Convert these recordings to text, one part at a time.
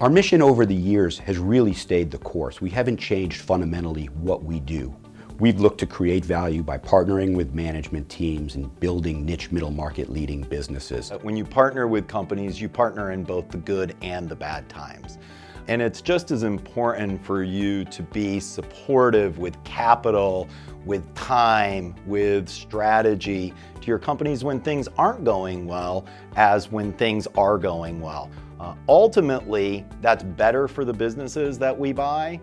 Our mission over the years has really stayed the course. We haven't changed fundamentally what we do. We've looked to create value by partnering with management teams and building niche middle market leading businesses. When you partner with companies, you partner in both the good and the bad times. And it's just as important for you to be supportive with capital, with time, with strategy to your companies when things aren't going well as when things are going well. Ultimately, that's better for the businesses that we buy,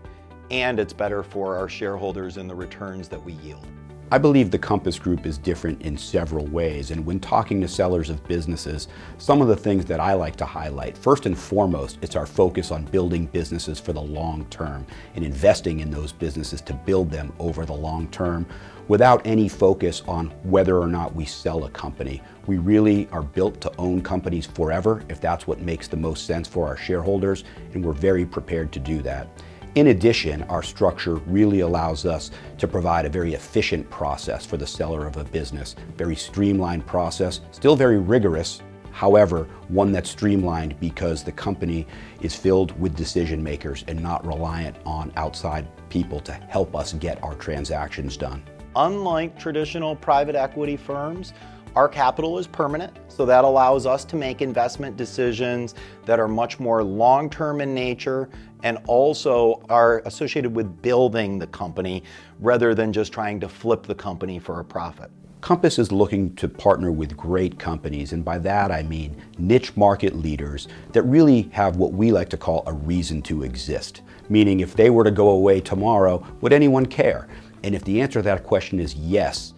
and it's better for our shareholders and the returns that we yield. I believe the Compass Group is different in several ways, and when talking to sellers of businesses, some of the things that I like to highlight, first and foremost, it's our focus on building businesses for the long term and investing in those businesses to build them over the long term without any focus on whether or not we sell a company. We really are built to own companies forever if that's what makes the most sense for our shareholders, and we're very prepared to do that. In addition, our structure really allows us to provide a very efficient process for the seller of a business. Very streamlined process, still very rigorous, however, one that's streamlined because the company is filled with decision makers and not reliant on outside people to help us get our transactions done. Unlike traditional private equity firms, our capital is permanent, so that allows us to make investment decisions that are much more long-term in nature and also are associated with building the company rather than just trying to flip the company for a profit. Compass is looking to partner with great companies, and by that I mean niche market leaders that really have what we like to call a reason to exist. Meaning if they were to go away tomorrow, would anyone care? And if the answer to that question is yes,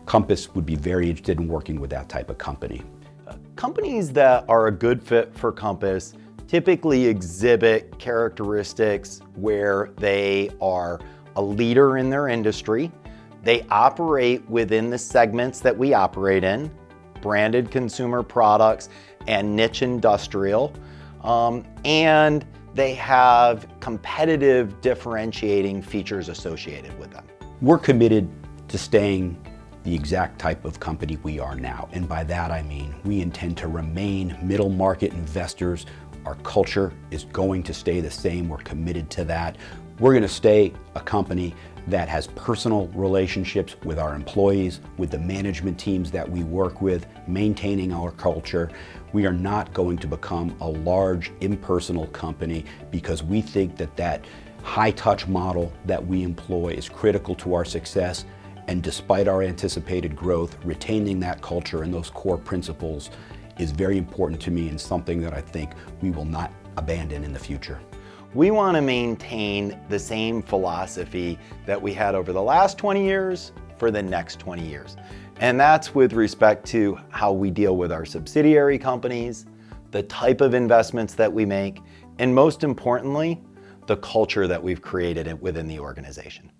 Compass would be very interested in working with that type of company. Companies that are a good fit for Compass typically exhibit characteristics where they are a leader in their industry, they operate within the segments that we operate in, branded consumer products and niche industrial, and they have competitive differentiating features associated with them. We're committed to staying the exact type of company we are now. And by that I mean we intend to remain middle market investors. Our culture is going to stay the same. We're committed to that. We're going to stay a company that has personal relationships with our employees, with the management teams that we work with, maintaining our culture. We are not going to become a large impersonal company because we think that that high-touch model that we employ is critical to our success. And despite our anticipated growth, retaining that culture and those core principles is very important to me and something that I think we will not abandon in the future. We want to maintain the same philosophy that we had over the last 20 years for the next 20 years. And that's with respect to how we deal with our subsidiary companies, the type of investments that we make, and most importantly, the culture that we've created within the organization.